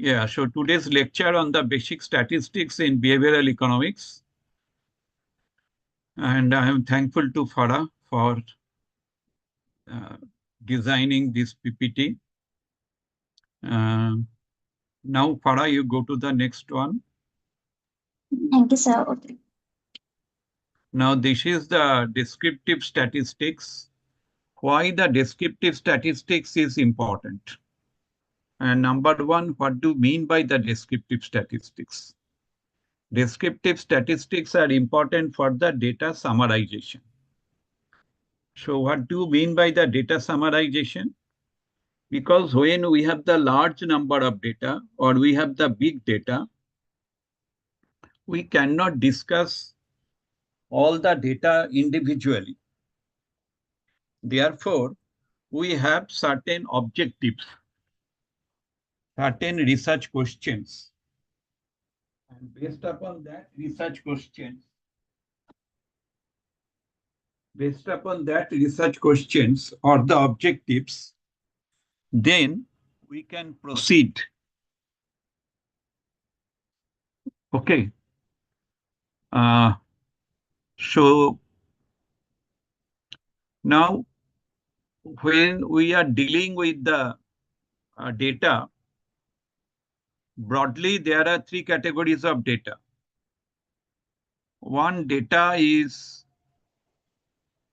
Yeah, so today's lecture on the basic statistics in behavioral economics. And I am thankful to Farah for uh, designing this PPT. Now, Farah, you go to the next one. Thank you, sir. Okay. Now, this is the descriptive statistics. Why the descriptive statistics is important. And number one, what do you mean by the descriptive statistics? Descriptive statistics are important for the data summarization. So what do you mean by the data summarization? Because when we have the large number of data or we have the big data, we cannot discuss all the data individually. Therefore, we have certain objectives, certain research questions. And based upon that research questions or the objectives, then we can proceed. Okay. Uh, so now when we are dealing with the data, broadly, there are three categories of data. One data is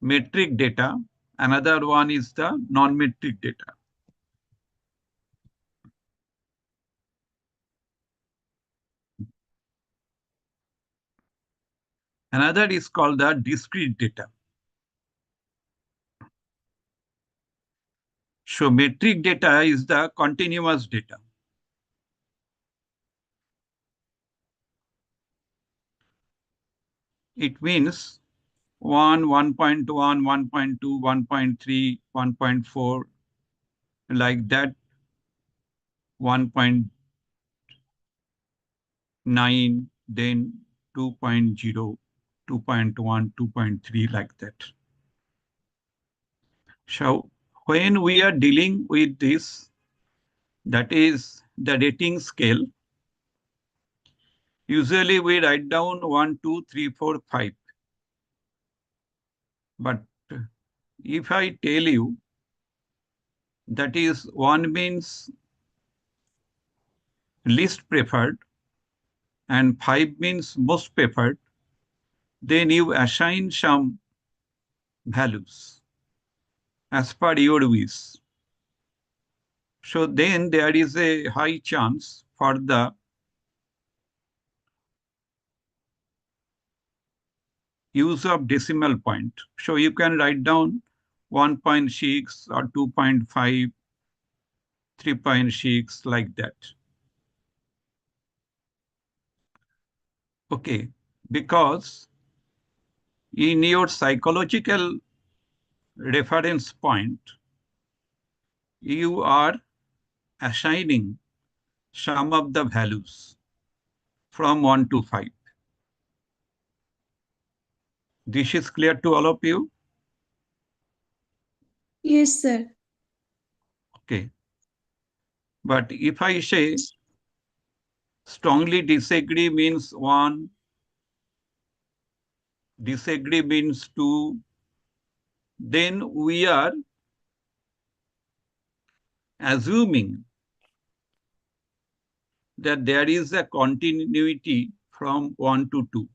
metric data, another one is the non-metric data. Another is called the discrete data. So metric data is the continuous data. It means 1, 1.1, 1.2, 1.3, 1.4, like that, 1.9, then 2.0, 2.1, 2.3, like that. So when we are dealing with this, that is the rating scale, usually we write down 1, 2, 3, 4, 5. But if I tell you that is 1 means least preferred and 5 means most preferred, then you assign some values as per your wish. So then there is a high chance for the use of decimal point. So you can write down 1.6 or 2.5, 3.6, like that. Okay, because in your psychological reference point, you are assigning some of the values from 1 to 5. This is clear to all of you? Yes, sir. Okay. But if I say strongly disagree means 1, disagree means 2, then we are assuming that there is a continuity from 1 to 2.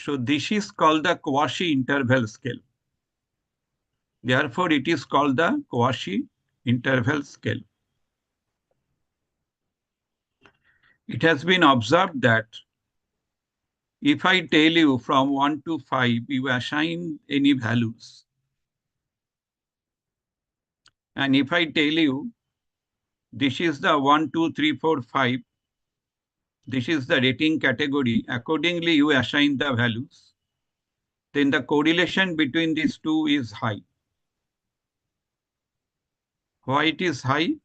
So this is called the quasi-interval scale. Therefore, it is called the quasi-interval scale. It has been observed that if I tell you from 1 to 5, you assign any values. And if I tell you this is the 1, 2, 3, 4, 5, this is the rating category, accordingly you assign the values, then the correlation between these two is high. Why it is high?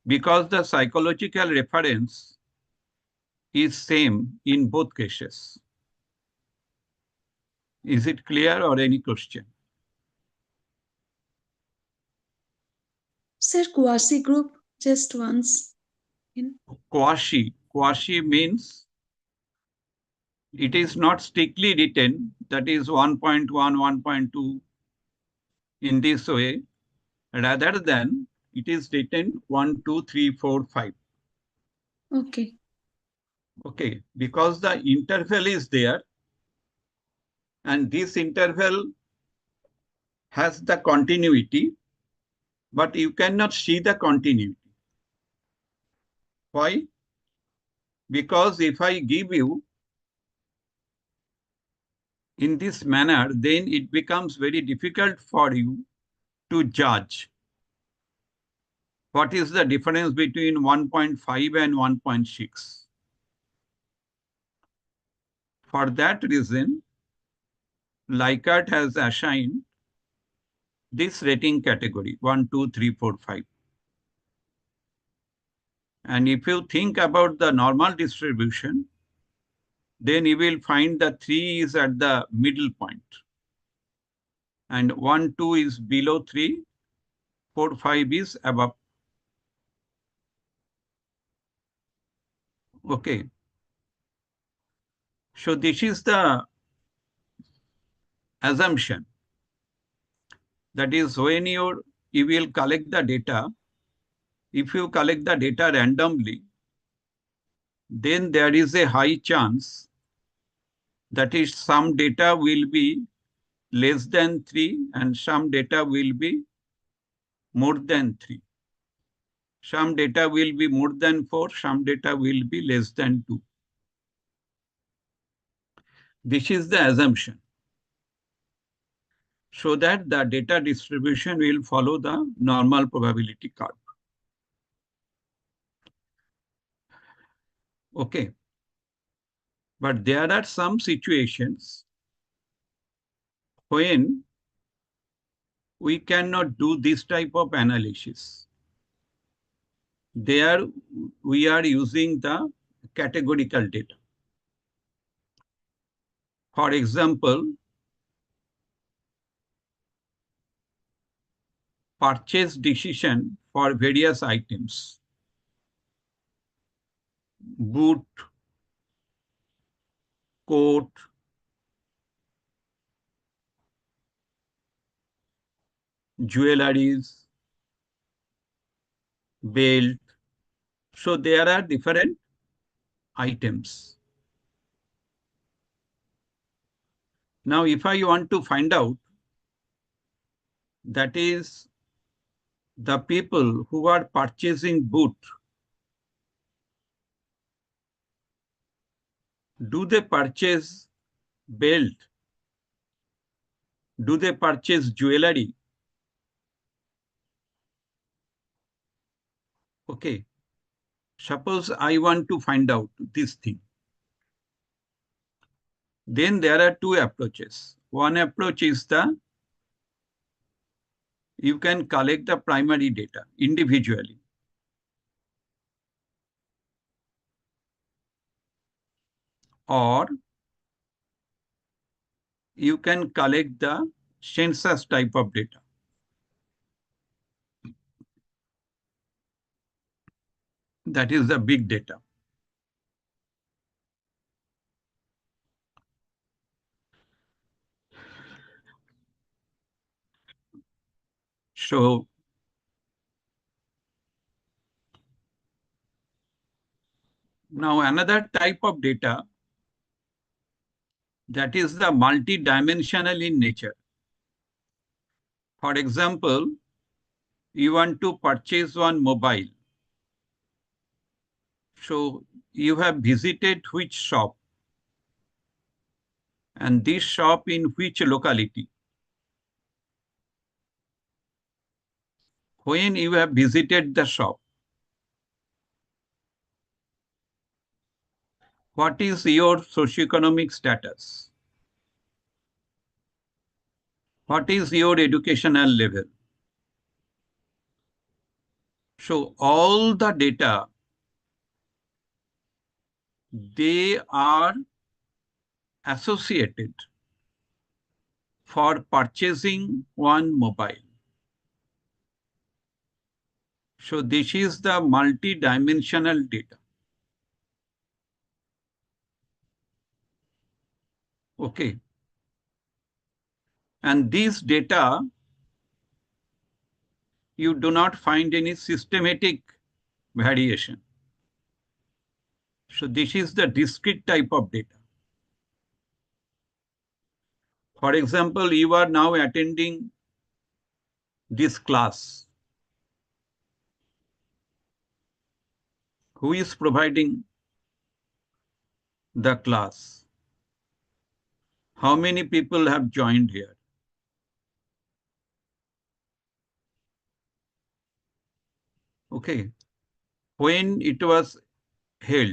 Because the psychological reference is same in both cases. Is it clear or any question? Sir, quasi group just once. In Quasi means it is not strictly written, that is 1.1, 1.2 in this way, rather than it is written 1, 2, 3, 4, 5. okay. Okay, because the interval is there and this interval has the continuity, but you cannot see the continuity. Why? Because if I give you in this manner, then it becomes very difficult for you to judge what is the difference between 1.5 and 1.6. For that reason, Likert has assigned this rating category 1, 2, 3, 4, 5. And if you think about the normal distribution, then you will find the 3 is at the middle point and 1, 2 is below 3, 4, 5 is above. Okay. So this is the assumption. That is when you will collect the data, if you collect the data randomly, then there is a high chance that is some data will be less than 3 and some data will be more than 3. Some data will be more than 4, some data will be less than 2. This is the assumption. So that the data distribution will follow the normal probability curve. Okay. But there are some situations when we cannot do this type of analysis. There we are using the categorical data. For example, purchase decision for various items, boot, coat, jewelries, belt. So there are different items. Now, if I want to find out, that is the people who are purchasing boot, do they purchase belt? Do they purchase jewelry? Okay. Suppose I want to find out this thing. Then there are two approaches. One approach is you can collect the primary data individually. Or you can collect the census type of data. That is the big data. So now another type of data, that is the multidimensional in nature. For example, you want to purchase one mobile. So you have visited which shop and this shop in which locality. When you have visited the shop, what is your socioeconomic status? What is your educational level? So all the data, they are associated for purchasing one mobile. So this is the multi-dimensional data. Okay. And these data, you do not find any systematic variation. So this is the discrete type of data. For example, you are now attending this class. Who is providing the class? How many people have joined here? Okay. When it was held.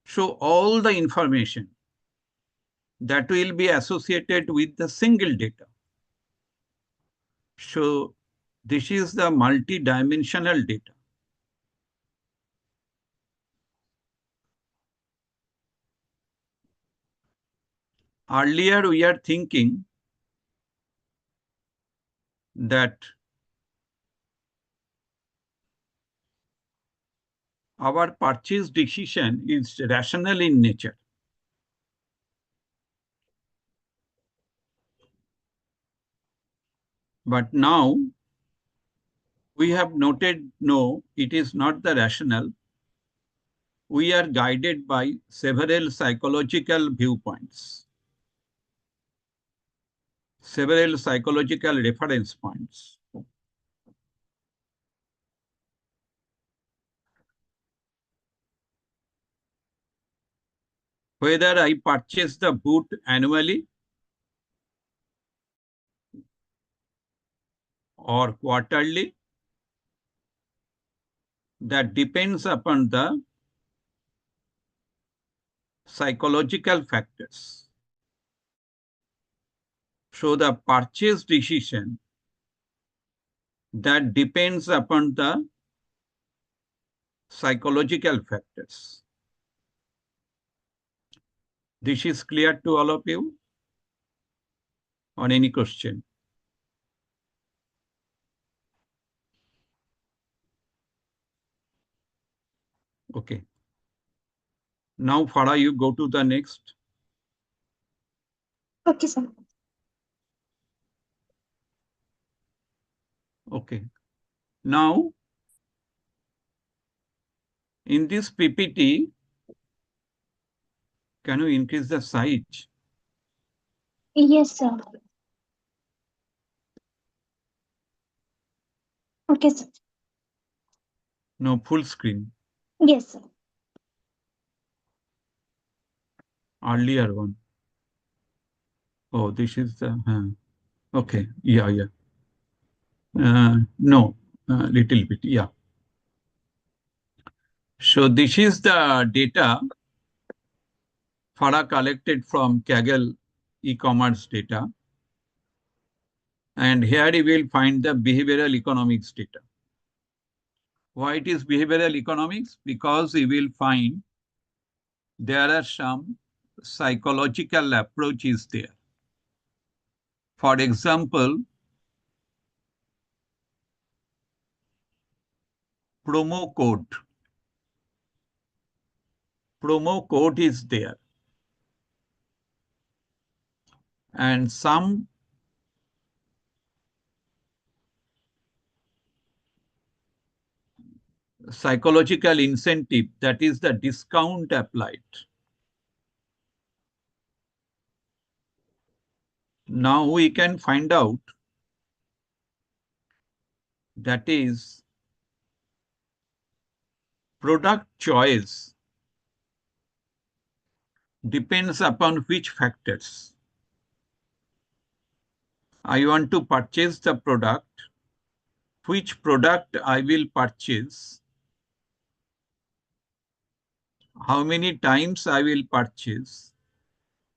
So all the information that will be associated with the single data. So this is the multi-dimensional data. Earlier, we are thinking that our purchase decision is rational in nature. But now we have noted, no, it is not the rational. We are guided by several psychological viewpoints, several psychological reference points. Whether I purchase the boot annually or quarterly, that depends upon the psychological factors. So the purchase decision that depends upon the psychological factors. This is clear to all of you? On any question? Okay. Now, Farah, you go to the next. Okay, sir. Okay. Now, in this PPT, can you increase the size? Yes, sir. Okay, sir. No, full screen. Yes, sir. Earlier one. Oh, this is the, okay. Yeah, yeah. No, little bit. Yeah. So this is the data Farah collected from Kaggle e-commerce data. And here you will find the behavioral economics data. Why it is behavioral economics? Because you will find there are some psychological approaches there. For example, promo code. Promo code is there. And some psychological incentive, that is the discount applied. Now we can find out that is product choice depends upon which factors. I want to purchase the product. Which product I will purchase? How many times I will purchase?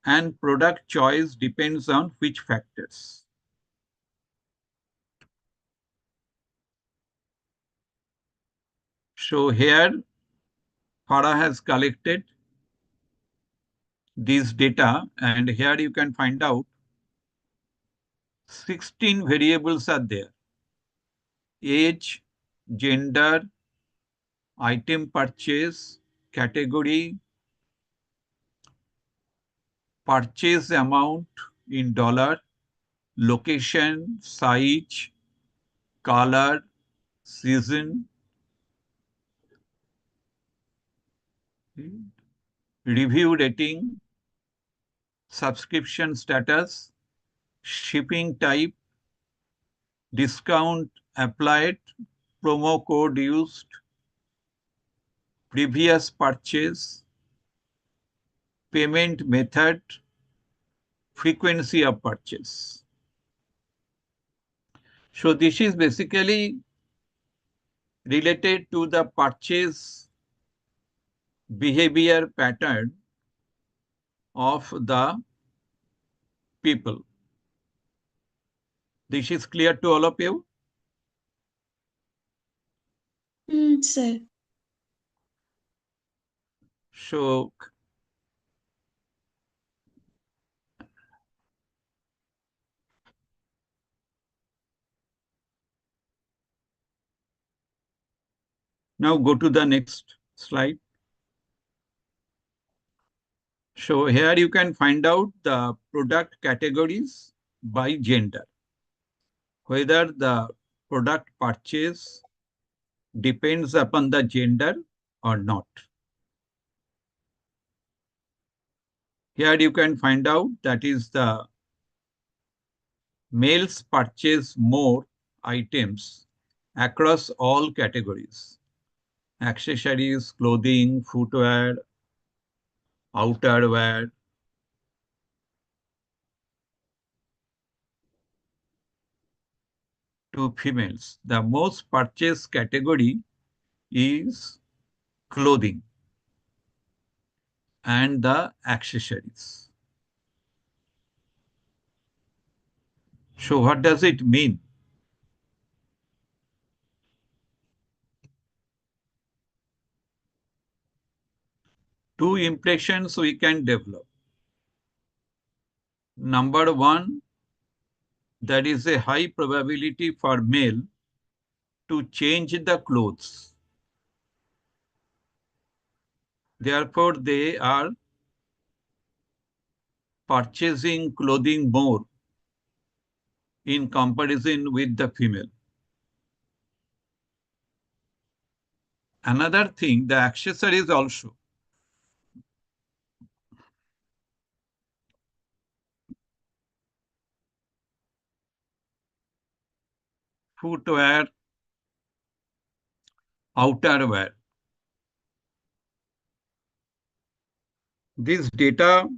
And product choice depends on which factors. So here, Farah has collected these data, and here you can find out 16 variables are there. age, gender, item purchase, category, purchase amount in dollar, location, size, color, season, review rating, subscription status, shipping type, discount applied, promo code used, previous purchase, payment method, frequency of purchase. So this is basically related to the purchase behavior pattern of the people. This is clear to all of you? Sir. So now go to the next slide. So here you can find out the product categories by gender, whether the product purchase depends upon the gender or not. Here you can find out that is the males purchase more items across all categories: accessories, clothing, footwear, outerwear. To females, the most purchased category is clothing and the accessories. So what does it mean? Two impressions we can develop. Number one, there is a high probability for male to change the clothes. Therefore, they are purchasing clothing more in comparison with the female. Another thing, the accessories also. Footwear, outerwear. This data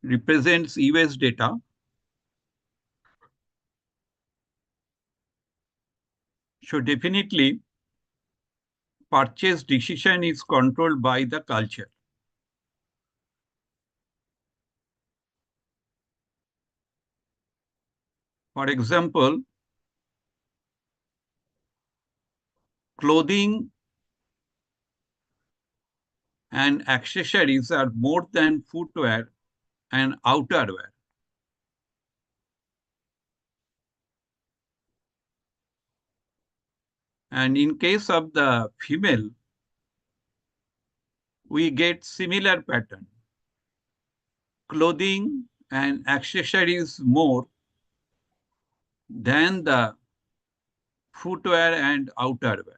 represents US data. So definitely, purchase decision is controlled by the culture. For example, clothing and accessories are more than footwear and outerwear. And in case of the female, we get similar pattern. Clothing and accessories more than the footwear and outerwear.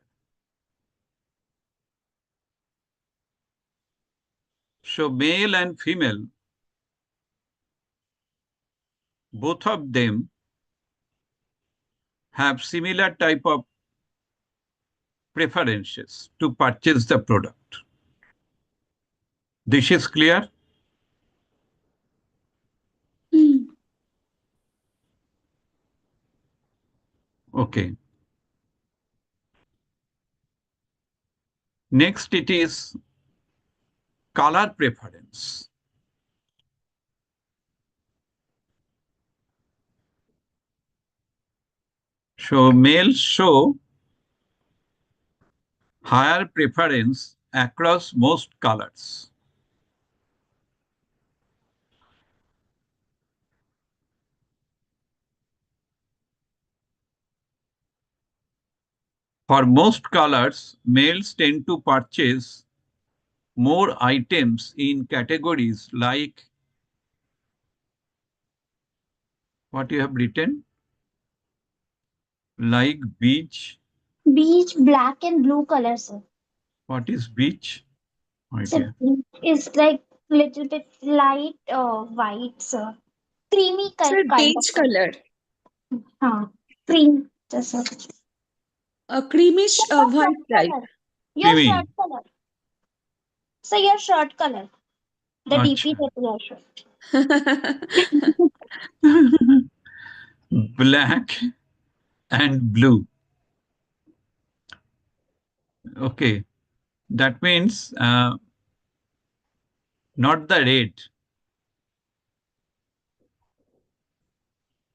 So male and female, both of them have similar type of preferences to purchase the product. This is clear? Okay. Next, it is color preference. So males show higher preference across most colors. For most colors, males tend to purchase more items in categories like what you have written, like beach. Beige, black, and blue colors, sir. What is beach? Right So here. beige is like little bit light white, sir. Creamy It's a kind of beige color. color, Huh. Cream, just sir. a creamish Your shirt white type. color. Your shirt Creamy. color. So your shirt color. The DP Acha. that your shirt. Black and blue. Okay. That means not the red,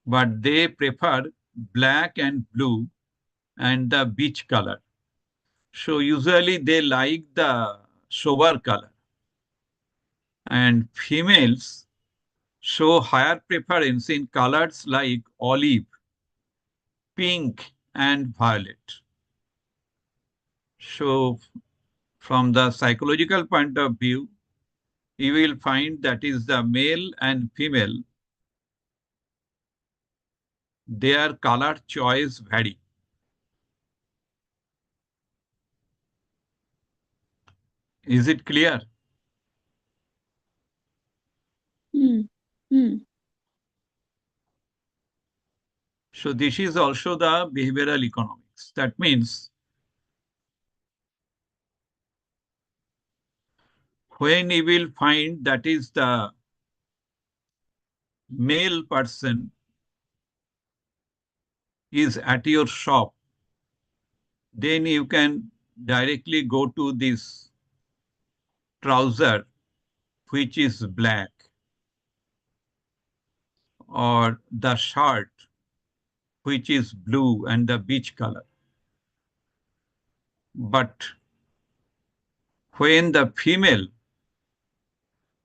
but they prefer black and blue and the beach color. So usually they like the sober color. And females show higher preference in colors like olive, pink, and violet. So from the psychological point of view, you will find that is the male and female, their color choice vary. Is it clear? Hmm. Hmm. So this is also the behavioral economics. That means when you will find that is the male person is at your shop, then you can directly go to this trouser which is black or the shirt which is blue and the beige color. But when the female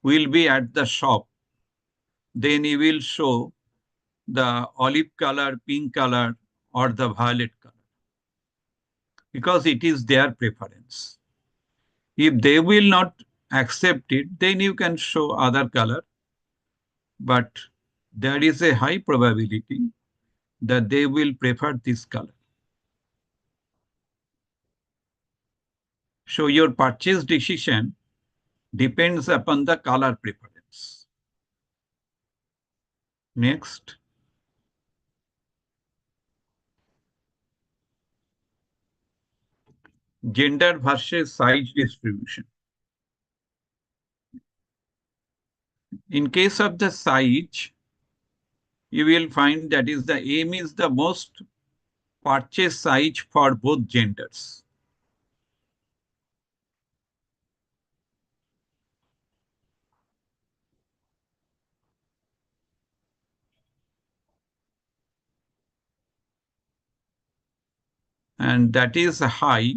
will be at the shop, then you will show the olive color, pink color, or the violet color because it is their preference. If they will not accept it, then you can show other color, but there is a high probability that they will prefer this color. So your purchase decision depends upon the color preference. Next, gender versus size distribution. In case of the size, you will find that is the M is the most purchase size for both genders. And that is high.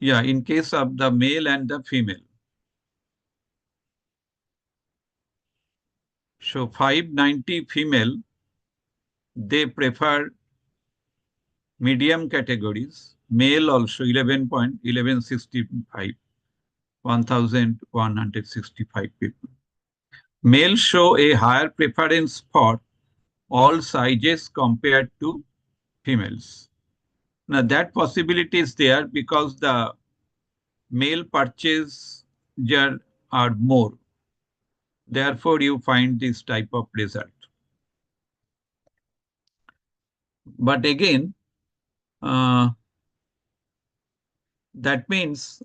Yeah, in case of the male and the female. So 590 female, they prefer medium categories. Male also 11.1165, 1165 people. Males show a higher preference for all sizes compared to females. Now that possibility is there because the male purchases are more. Therefore, you find this type of result. But again, uh, that means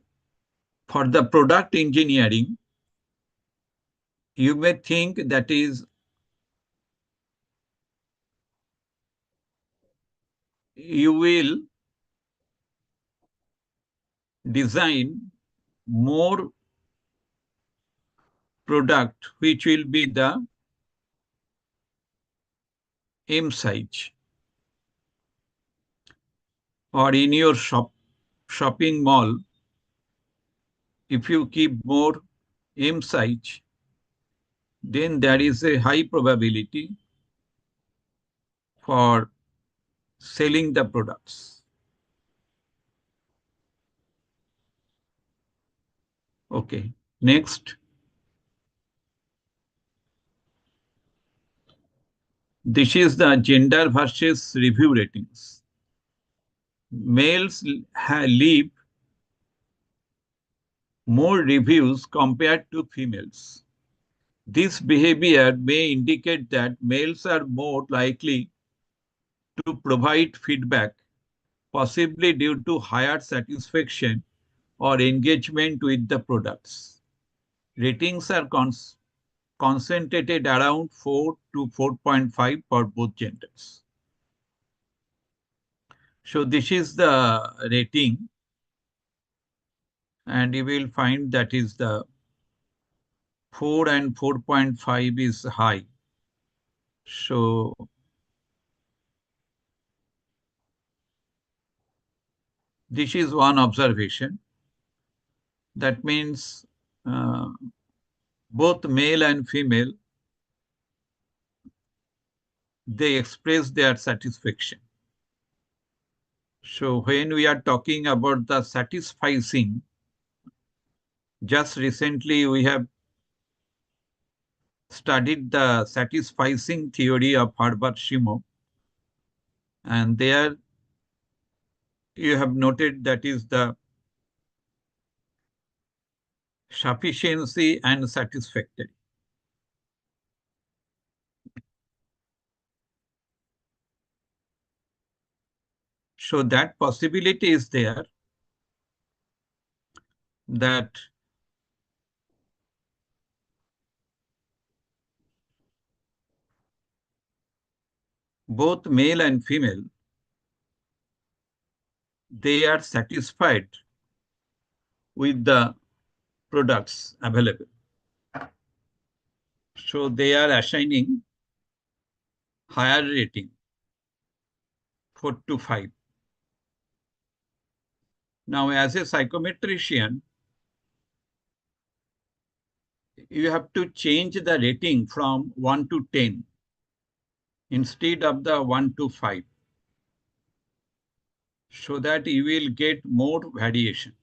for the product engineering, you may think that is you will design more product which will be the M size, or in your shopping mall, if you keep more M size, then there is a high probability for selling the products. Okay, next. This is the gender versus review ratings. Males leave more reviews compared to females. This behavior may indicate that males are more likely to provide feedback, possibly due to higher satisfaction or engagement with the products. Ratings are concentrated around 4 to 4.5 for both genders. So this is the rating, and you will find that is the 4 and 4.5 is high. So this is one observation. That means uh, both male and female, they express their satisfaction. So when we are talking about the satisficing, just recently we have studied the satisficing theory of Herbert Shimoff, and there you have noted that is the sufficiency and satisfactory. So that possibility is there that both male and female, they are satisfied with the products available. So they are assigning higher rating, 4 to 5. Now, as a psychometrician, you have to change the rating from 1 to 10 instead of the 1 to 5, so that you will get more variation.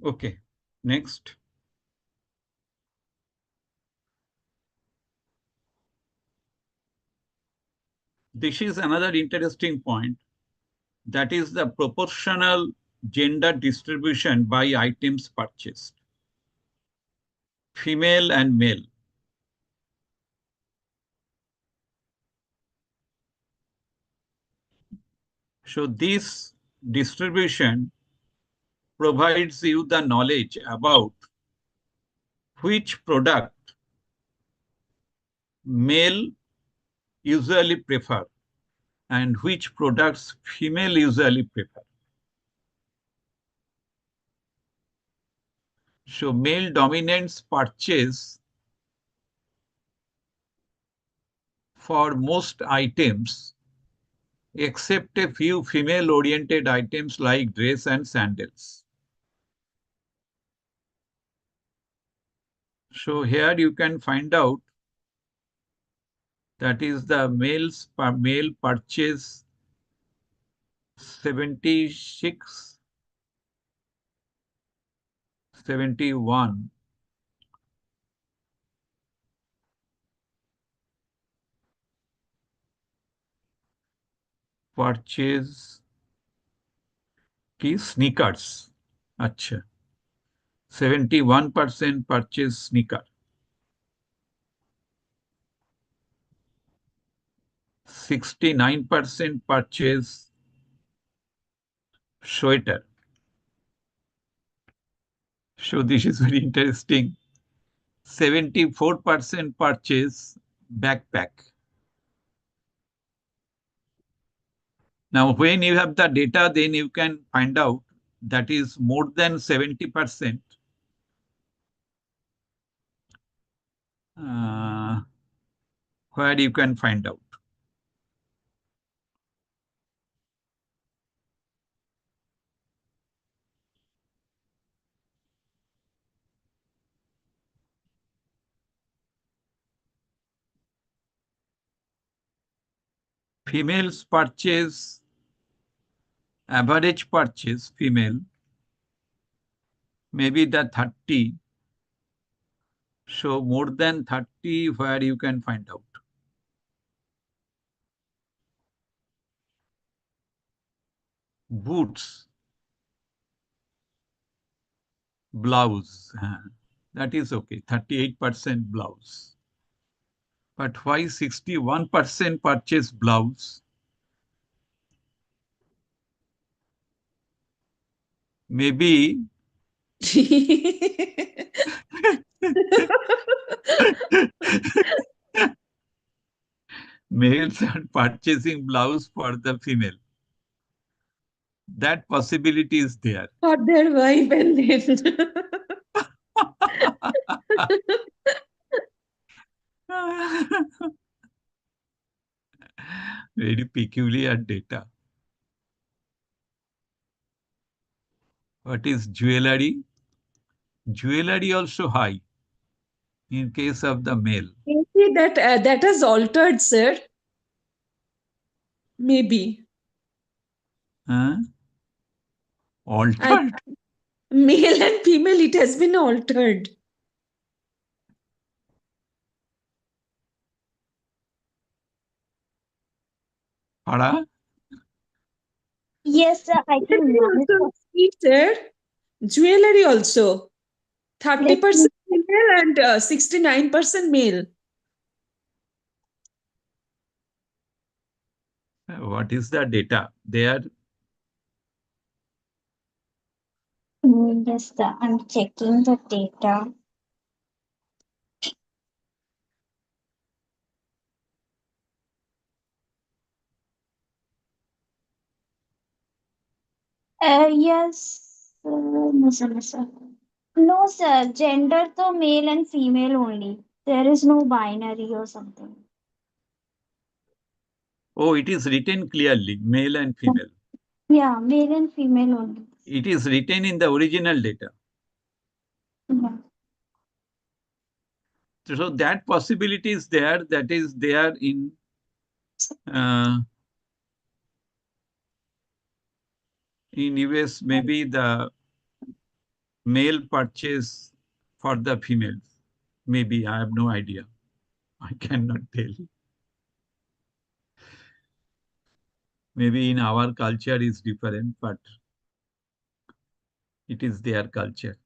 Okay, next. This is another interesting point. That is the proportional gender distribution by items purchased, female and male. So this distribution provides you the knowledge about which product male usually prefer and which products female usually prefer. So male dominance purchase for most items except a few female oriented items like dress and sandals. So here you can find out that is the male purchase 76, 71, purchase की sneakers. अच्छा, 71% purchase sneaker, 69% purchase sweater. So this is very interesting. 74% purchase backpack. Now, when you have the data, then you can find out that is more than 70%. Where you can find out. Females purchase, average purchase female, maybe the 30. So more than 30 where you can find out. Boots, blouse, that is okay, 38% blouse. But why 61% purchase blouse? Maybe males are purchasing blouse for the female. That possibility is there. For their wife and then. Very peculiar data. What is jewelry? Jewelry also high in case of the male. Maybe that has altered, sir. Maybe. Huh? I Altered? Male and female, it has been altered. Para? Yes, sir. I think Jewelry one is also, see, sir. Jewelry also. let me 30% female and 69% male. What is the data? They are yes, sir. I'm checking the data. Yes, no, sir, no, sir. No, sir. Gender to male and female only. There is no binary or something. oh, it is written clearly, male and female. Yeah, male and female only. It is written in the original data. Yeah. So that possibility is there. That is there uh, in US. Maybe the male purchase for the females. Maybe I have no idea. I cannot tell. Maybe in our culture is different, but it is their culture.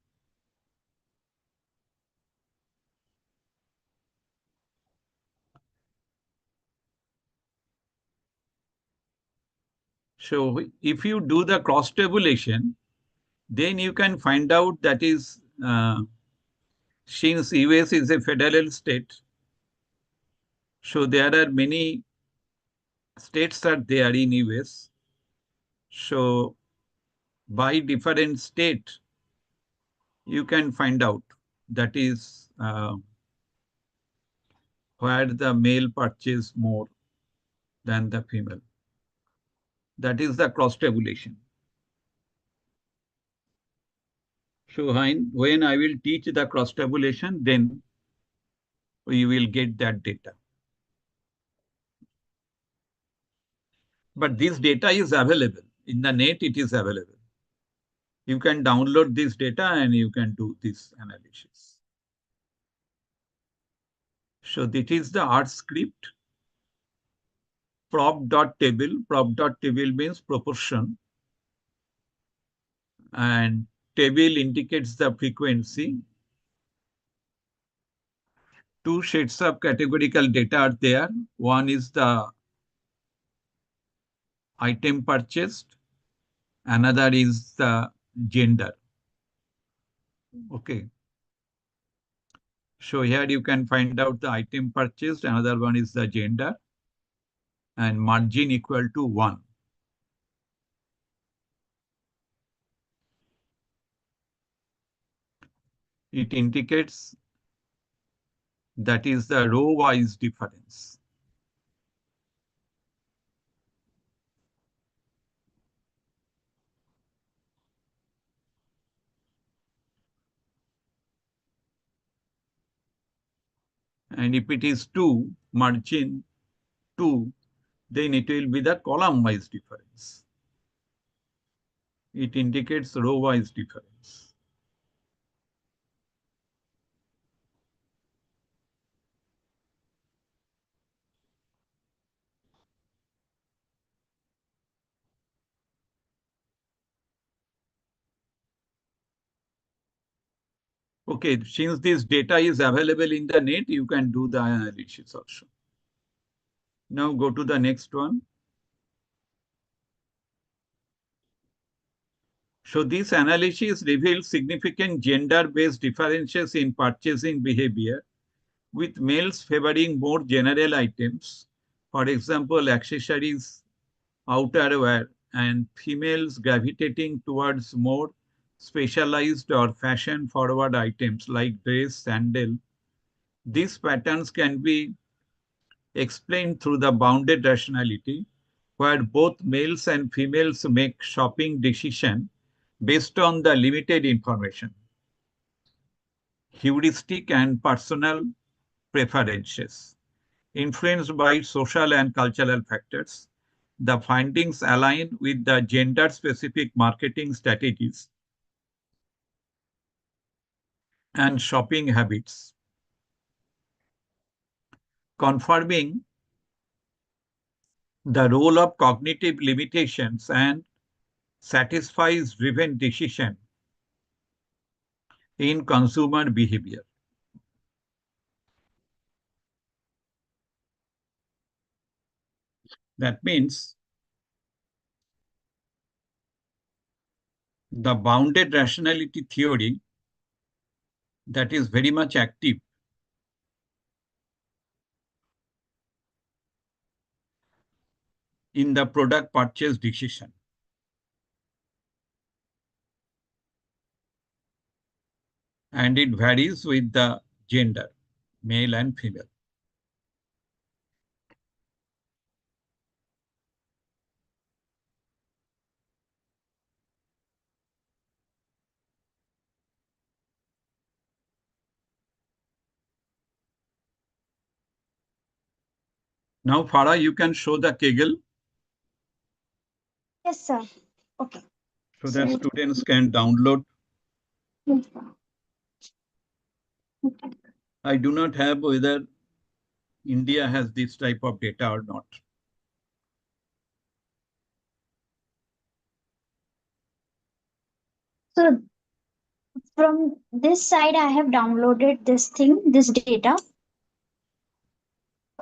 So if you do the cross tabulation, then you can find out that is since US is a federal state, so there are many states are there in US. So by different state, you can find out that is where the male purchase more than the female. That is the cross tabulation. So when I will teach the cross tabulation, then we will get that data. But this data is available. In the net, it is available. You can download this data and you can do this analysis. So this is the R script. Prop.table. Prop.table means proportion. And table indicates the frequency. Two sets of categorical data are there. One is the item purchased. Another is the gender. Okay. So here you can find out the item purchased. Another one is the gender. And margin equal to 1. It indicates that is the row-wise difference. And if it is 2, margin 2, then it will be the column-wise difference. It indicates row-wise difference. Okay, since this data is available in the net, you can do the analysis also. Now go to the next one. So this analysis reveals significant gender-based differences in purchasing behavior, with males favoring more general items, for example, accessories, outerwear, and females gravitating towards more specialized or fashion-forward items like dress, sandal. These patterns can be explained through the bounded rationality, where both males and females make shopping decisions based on the limited information, heuristic, and personal preferences. Influenced by social and cultural factors, the findings align with the gender-specific marketing strategies and shopping habits, confirming the role of cognitive limitations and satisfies driven decision in consumer behavior. That means the bounded rationality theory that is very much active in the product purchase decision. And it varies with the gender, male and female. Now, Farah, you can show the Kegel. Yes, sir. Okay. So that students can download. Yes, sir. Okay. I do not have whether India has this type of data or not. So from this side, I have downloaded this data.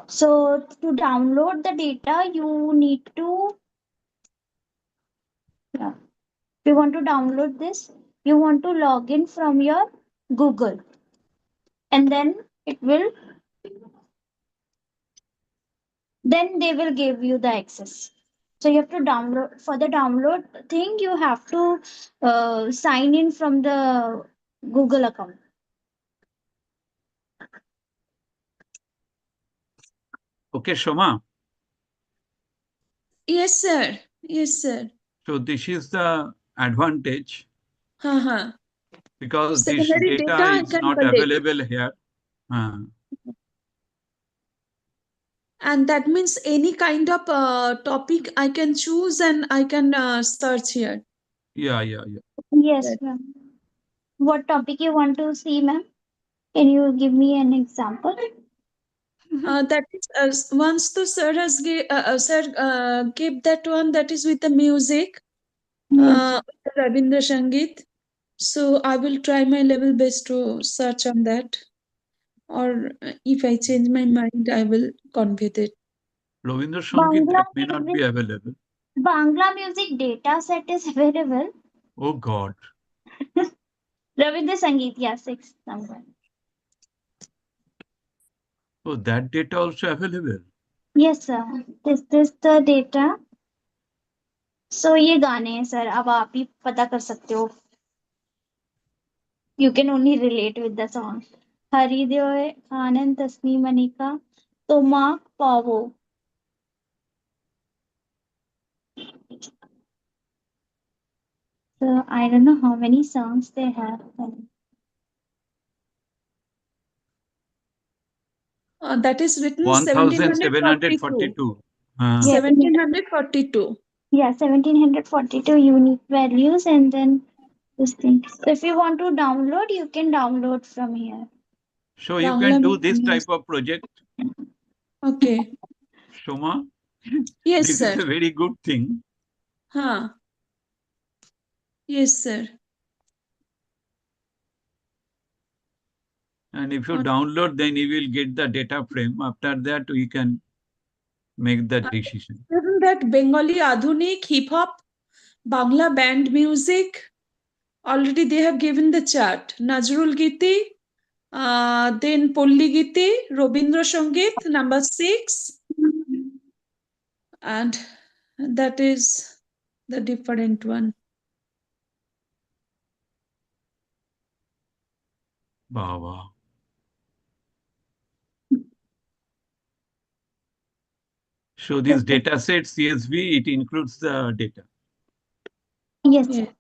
So to download the data, you need to, yeah, if you want to download this, you want to log in from your Google, and then they will give you the access. So you have to download, for the download thing, you have to sign in from the Google account. Okay, Shoma. Yes, sir. Yes, sir. So this is the advantage Uh-huh. because this Secondary data data I is can not collect. available here. And that means any kind of topic I can choose and I can search here. Yeah. Yes, That- ma'am. What topic you want to see, ma'am? Can you give me an example? that is once the sir has gave that one that is with the music, Yes. with the Rabindra Sangeet. So I will try my level best to search on that. Or if I change my mind, I will convey it. Ravindra Sangeet, Bangla that may not be music, available. Bangla music data set is available. Oh God. Ravindra Sangeet, yeah, six number. Oh, that data also available. Yes, sir. This the data. So ये गाने हैं sir, अब आप ही पता कर सकते हो. You can only relate with the song. Haridoy Anand Tasmi Manika Tomak Pavo. So I don't know how many songs they have. That is written 1742. 1742. Yes. 1742. Yeah, 1742 unique values, and then this thing. So if you want to download, you can download from here. So you Bangla can do this Yes. type of project, Okay. Shoma. Yes, This is sir. a very good thing. Huh. Yes, sir. And if you Uh, download, then you will get the data frame. After that, we can make the decision. Isn't that Bengali Adhunik hip hop, Bangla band music? Already they have given the chart. Nazrul Giti, then Polli Giti, Robindra Sangit, number 6, and that is the different one. Wow. So this data set CSV, it includes the data. Yes, Yeah. sir.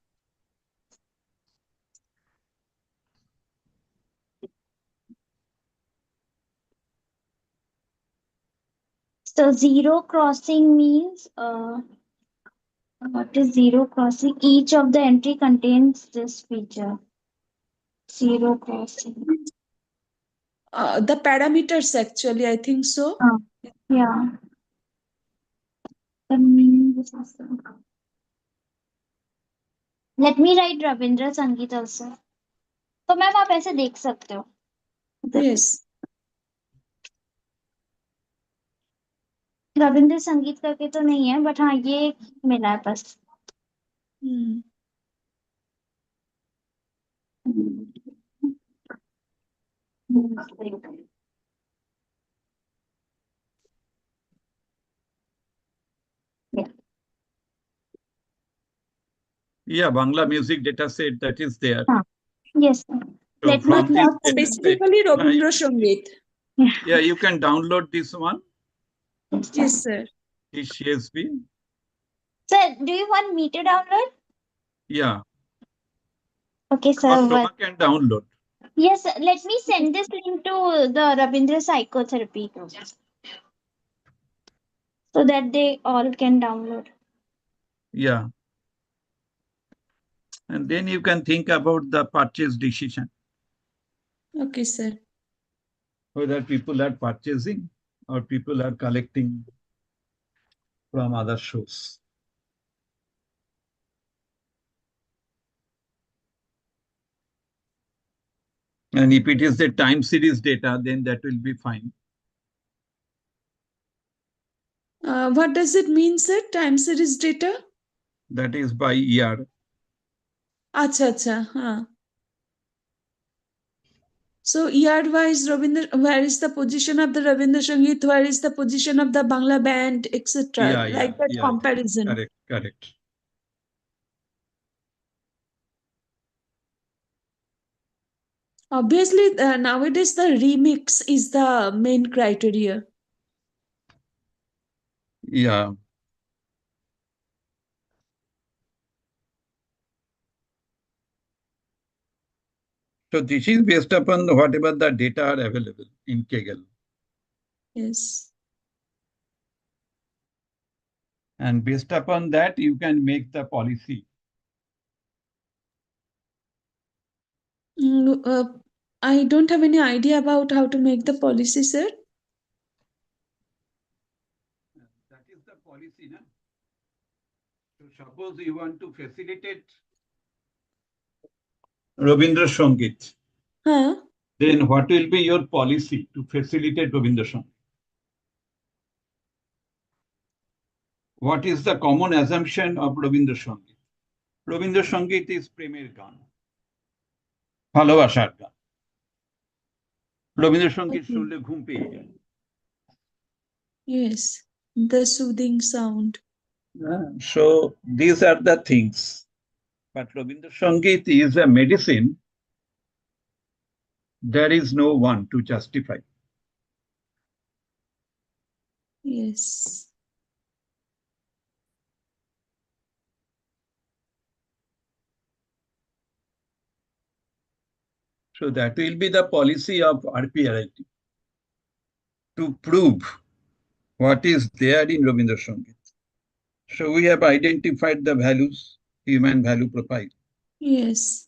So zero crossing means what is zero crossing? Each of the entry contains this feature. Zero crossing. The parameters actually, I think so. Yeah. The meaning is also. Let me write Ravindra Sangeet also. तो ma'am आप ऐसे देख सकते हो. Yes. Ravindra संगीत करके तो नहीं है, बट हाँ ये मिला है बस. Hmm. Yeah, Bangla music data set that is there. हाँ. Yes, sir. So Let me from this cross data set, Specifically Robindra Sangit. yeah, you can download this one, Yes, sir. this CSV. Sir, do you want me to download? Yeah, Okay, or sir. Shoma can download. Yes, sir. Let me send this link to the Ravindra Psychotherapy group so that they all can download. Yeah. And then you can think about the purchase decision, Okay, sir. whether people are purchasing or people are collecting from other source. And if it is the time series data, then that will be fine. What does it mean, sir? Time series data? That is by year. Acha, acha. Huh. So year-wise, Rabindra, where is the position of the Rabindra Sangeet? Where is the position of the Bangla band, etc. Like that Yeah. comparison. Correct. Obviously, nowadays the remix is the main criteria. Yeah. So this is based upon whatever the data are available in Kaggle. Yes. And based upon that, you can make the policy. Mm, I don't have any idea about how to make the policy, sir. That is the policy, na? So suppose you want to facilitate Rabindra Sangeet, Huh? then what will be your policy to facilitate Rabindra Sangeet? What is the common assumption of Rabindra Sangeet? Rabindra Sangeet is প্রেমের গান, ভালোবাসার গান। রবীন্দ্র সঙ্গীত Okay. শুনলে ঘুম পেয়ে যায়। Yes. The soothing sound. So these are the things. But Rabindra Sangeet is a medicine. There is no one to justify. Yes. So that will be the policy of RPRIT to prove what is there in Rabindra Sangeet. So we have identified the values, human value profile. Yes.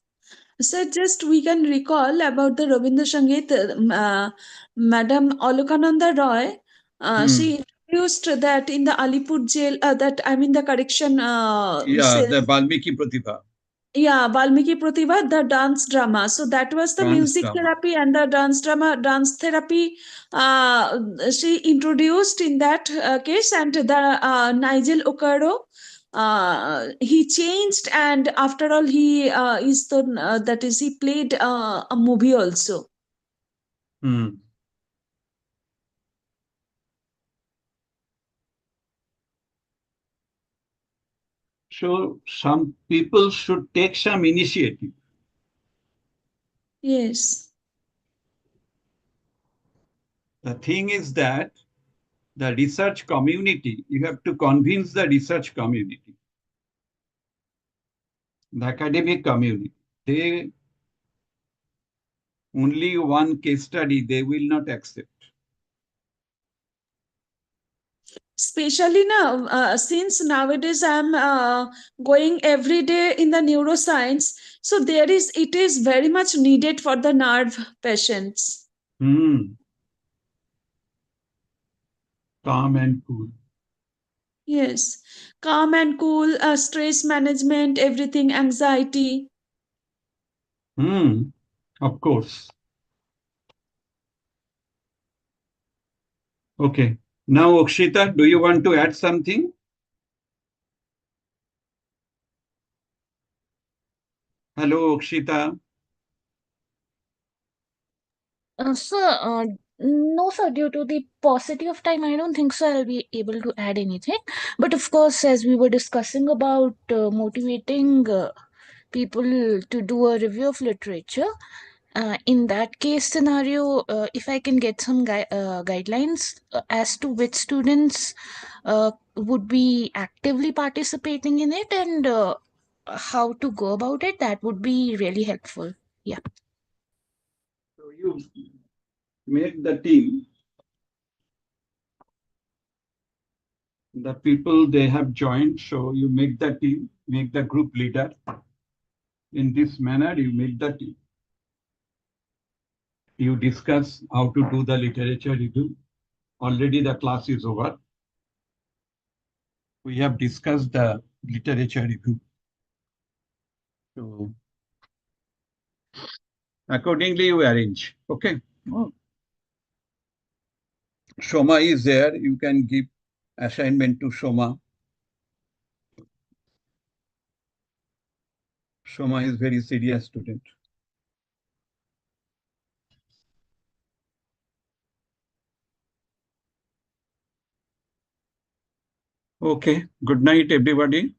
So just we can recall about the Rabindra Sangeet, Madam Alokananda Roy, Hmm. she introduced that in the Alipur jail, that I mean the correction Yeah, cell. the Valmiki Pratibha, Yeah, Valmiki Pratibha, the dance drama. So that was the dance music drama. therapy and the dance drama, dance therapy. She introduced in that case, and the Nigel Okaro, he changed, and after all, he is the that is he played a movie also. Hmm. So some people should take some initiative. Yes, The thing is that the research community, you have to convince the research community, the academic community. They only one case study they will not accept. especially now, since nowadays I'm going every day in the neuroscience, so there is it is very much needed for the nerve patients. Hmm. Calm and cool. Yes, calm and cool, stress management, everything, anxiety. Hmm. Of course. Okay. Now, Akshita, do you want to add something? Hello, Akshita. Sir, no, sir, due to the paucity of time, I don't think so I'll be able to add anything. But of course, as we were discussing about motivating people to do a review of literature, in that case scenario, if I can get some guidelines as to which students would be actively participating in it and how to go about it, that would be really helpful. Yeah. So you make the team, the people they have joined. So you make the team, make the group leader. In this manner, you make the team. You discuss how to do the literature review. Already the class is over. We have discussed the literature review. So accordingly, you arrange. Okay. Oh. Shoma is there. You can give assignment to Shoma. Shoma is very serious student. Okay. Good night, everybody.